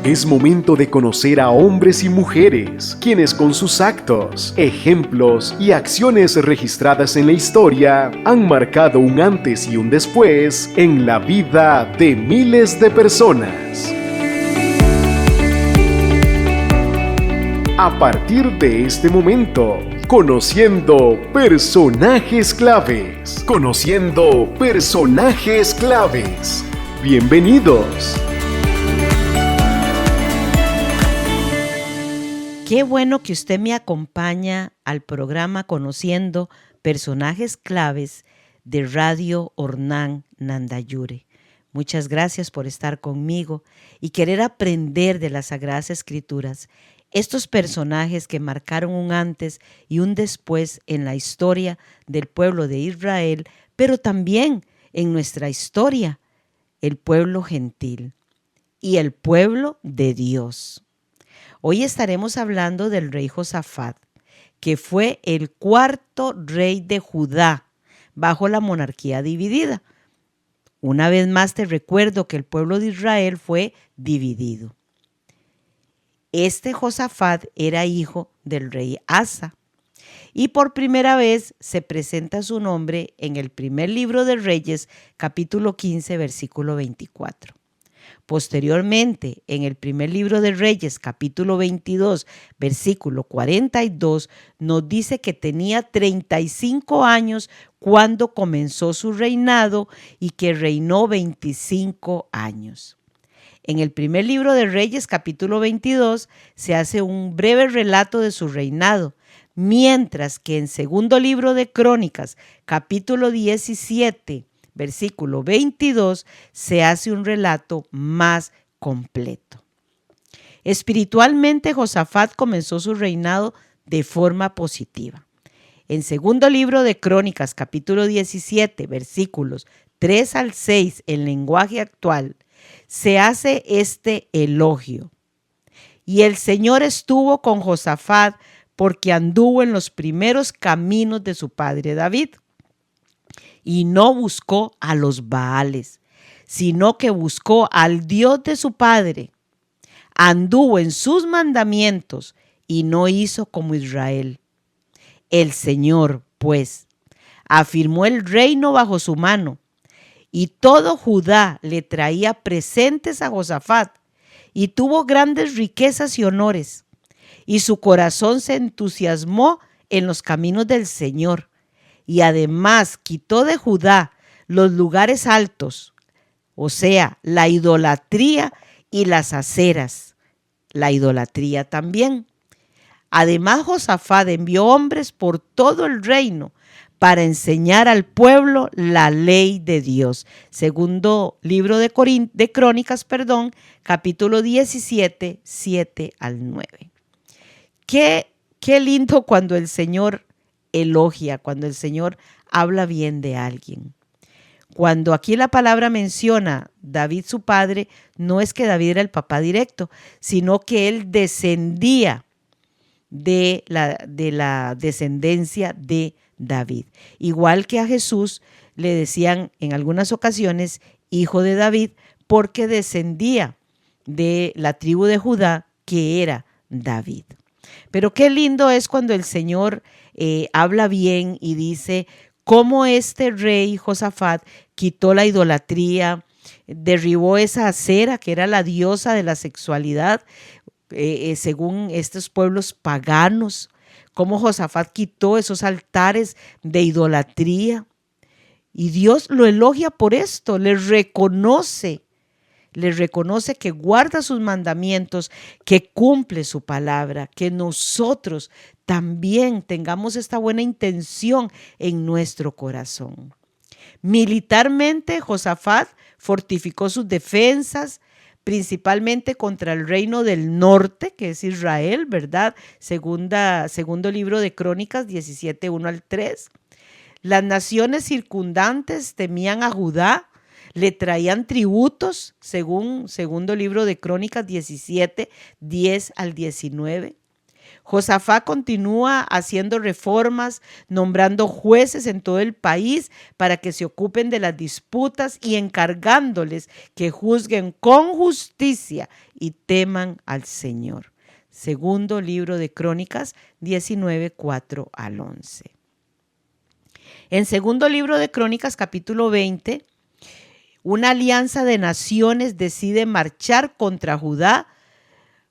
Es momento de conocer a hombres y mujeres, quienes con sus actos, ejemplos y acciones registradas en la historia han marcado un antes y un después en la vida de miles de personas. A partir de este momento, conociendo personajes claves. Conociendo personajes claves. Bienvenidos. Qué bueno que usted me acompaña al programa Conociendo Personajes Claves de Radio Ornán Nandayure. Muchas gracias por estar conmigo y querer aprender de las Sagradas Escrituras. Estos personajes que marcaron un antes y un después en la historia del pueblo de Israel, pero también en nuestra historia, el pueblo gentil y el pueblo de Dios. Hoy estaremos hablando del rey Josafat, que fue el cuarto rey de Judá bajo la monarquía dividida. Una vez más te recuerdo que el pueblo de Israel fue dividido. Este Josafat era hijo del rey Asa y por primera vez se presenta su nombre en el primer libro de Reyes, capítulo 15, versículo 24. Posteriormente, en el primer libro de Reyes, capítulo 22, versículo 42, nos dice que tenía 35 años cuando comenzó su reinado y que reinó 25 años. En el primer libro de Reyes, capítulo 22, se hace un breve relato de su reinado, mientras que en segundo libro de Crónicas, capítulo 17, versículo 22, se hace un relato más completo. Espiritualmente, Josafat comenzó su reinado de forma positiva. En segundo libro de Crónicas, capítulo 17, versículos 3 al 6, en lenguaje actual, se hace este elogio. Y el Señor estuvo con Josafat porque anduvo en los primeros caminos de su padre David. Y no buscó a los Baales, sino que buscó al Dios de su padre. Anduvo en sus mandamientos y no hizo como Israel. El Señor, pues, afirmó el reino bajo su mano, y todo Judá le traía presentes a Josafat, y tuvo grandes riquezas y honores, y su corazón se entusiasmó en los caminos del Señor. Y además quitó de Judá los lugares altos, o sea, la idolatría y las aceras, la idolatría también. Además, Josafat envió hombres por todo el reino para enseñar al pueblo la ley de Dios. Segundo libro de Crónicas, capítulo 17, 7 al 9. Qué lindo cuando el Señor elogia, cuando el Señor habla bien de alguien. Cuando aquí la palabra menciona David su padre, no es que David era el papá directo, sino que él descendía de la descendencia de David. Igual que a Jesús le decían en algunas ocasiones hijo de David, porque descendía de la tribu de Judá, que era David. Pero qué lindo es cuando el Señor habla bien y dice cómo este rey Josafat quitó la idolatría, derribó esa acera que era la diosa de la sexualidad, según estos pueblos paganos, cómo Josafat quitó esos altares de idolatría. Y Dios lo elogia por esto, le reconoce que guarda sus mandamientos, que cumple su palabra, que nosotros también tengamos esta buena intención en nuestro corazón. Militarmente, Josafat fortificó sus defensas, principalmente contra el reino del norte, que es Israel, ¿verdad? Segundo libro de Crónicas 17, 1 al 3. Las naciones circundantes temían a Judá, le traían tributos, según segundo libro de Crónicas 17, 10 al 19. Josafat continúa haciendo reformas, nombrando jueces en todo el país para que se ocupen de las disputas y encargándoles que juzguen con justicia y teman al Señor. Segundo libro de Crónicas 19, 4 al 11. En segundo libro de Crónicas, capítulo 20, una alianza de naciones decide marchar contra Judá,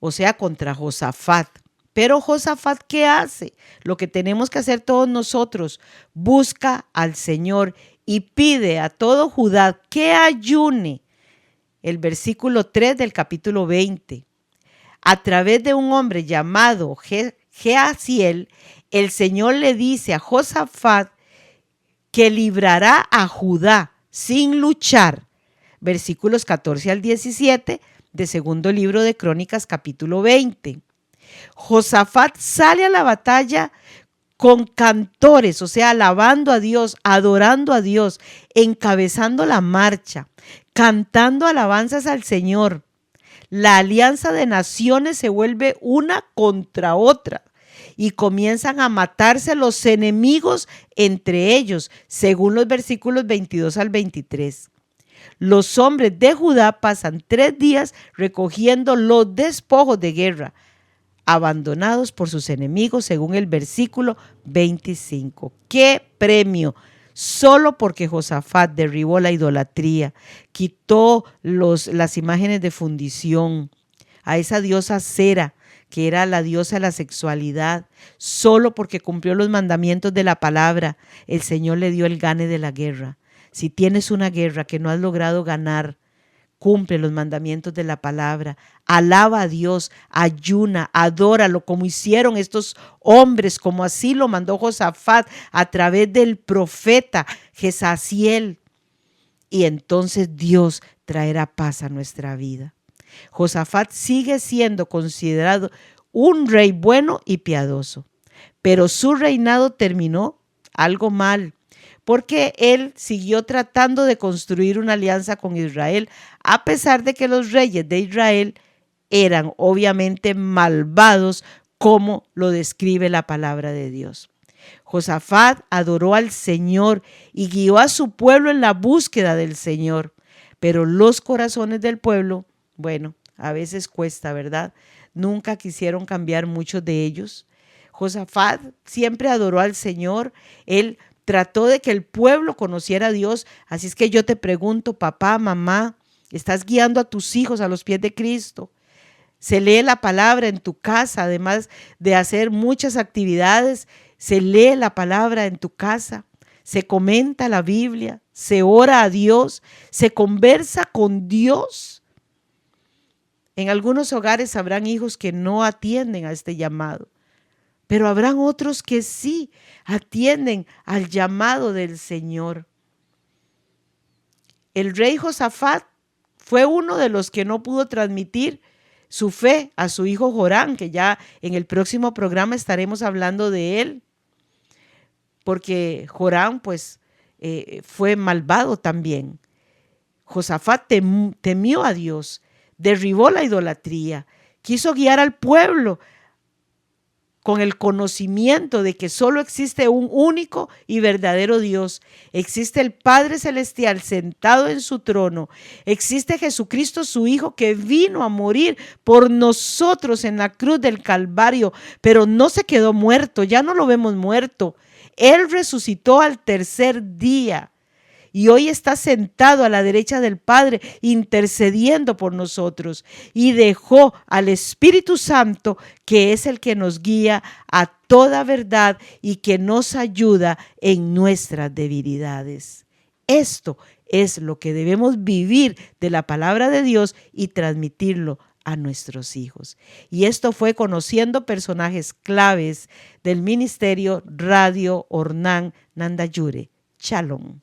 o sea, contra Josafat. Pero Josafat, ¿qué hace? Lo que tenemos que hacer todos nosotros, busca al Señor y pide a todo Judá que ayune. El versículo 3 del capítulo 20. A través de un hombre llamado Jaasiel, el Señor le dice a Josafat que librará a Judá sin luchar. Versículos 14 al 17 de segundo libro de Crónicas, capítulo 20. Josafat sale a la batalla con cantores, o sea, alabando a Dios, adorando a Dios, encabezando la marcha, cantando alabanzas al Señor. La alianza de naciones se vuelve una contra otra y comienzan a matarse los enemigos entre ellos, según los versículos 22 al 23. Los hombres de Judá pasan 3 días recogiendo los despojos de guerra, abandonados por sus enemigos, según el versículo 25. ¡Qué premio! Solo porque Josafat derribó la idolatría, quitó las imágenes de fundición, a esa diosa Cera, que era la diosa de la sexualidad, solo porque cumplió los mandamientos de la palabra, el Señor le dio el gane de la guerra. Si tienes una guerra que no has logrado ganar, cumple los mandamientos de la palabra, alaba a Dios, ayuna, adóralo, como hicieron estos hombres, como así lo mandó Josafat a través del profeta Jaasiel. Y entonces Dios traerá paz a nuestra vida. Josafat sigue siendo considerado un rey bueno y piadoso, pero su reinado terminó algo mal, porque él siguió tratando de construir una alianza con Israel, a pesar de que los reyes de Israel eran obviamente malvados, como lo describe la palabra de Dios. Josafat adoró al Señor y guió a su pueblo en la búsqueda del Señor, pero los corazones del pueblo, bueno, a veces cuesta, ¿verdad? Nunca quisieron cambiar muchos de ellos. Josafat siempre adoró al Señor, él trató de que el pueblo conociera a Dios. Así es que yo te pregunto, papá, mamá, ¿estás guiando a tus hijos a los pies de Cristo? Se lee la palabra en tu casa, además de hacer muchas actividades, se lee la palabra en tu casa, se comenta la Biblia, se ora a Dios, se conversa con Dios. En algunos hogares habrán hijos que no atienden a este llamado, pero habrán otros que sí atienden al llamado del Señor. El rey Josafat fue uno de los que no pudo transmitir su fe a su hijo Joram, que ya en el próximo programa estaremos hablando de él, porque Joram pues fue malvado también. Josafat temió a Dios, derribó la idolatría, quiso guiar al pueblo con el conocimiento de que solo existe un único y verdadero Dios. Existe el Padre Celestial sentado en su trono. Existe Jesucristo, su Hijo, que vino a morir por nosotros en la cruz del Calvario, pero no se quedó muerto, ya no lo vemos muerto. Él resucitó al tercer día. Y hoy está sentado a la derecha del Padre, intercediendo por nosotros. Y dejó al Espíritu Santo, que es el que nos guía a toda verdad y que nos ayuda en nuestras debilidades. Esto es lo que debemos vivir de la palabra de Dios y transmitirlo a nuestros hijos. Y esto fue conociendo personajes claves del ministerio Radio Ornán Nandayure. Shalom.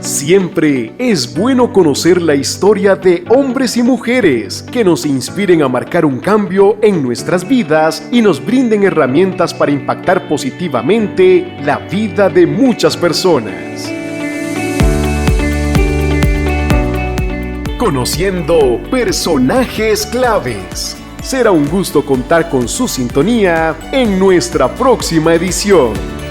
Siempre es bueno conocer la historia de hombres y mujeres que nos inspiren a marcar un cambio en nuestras vidas y nos brinden herramientas para impactar positivamente la vida de muchas personas. conociendo personajes claves. Será un gusto contar con su sintonía en nuestra próxima edición.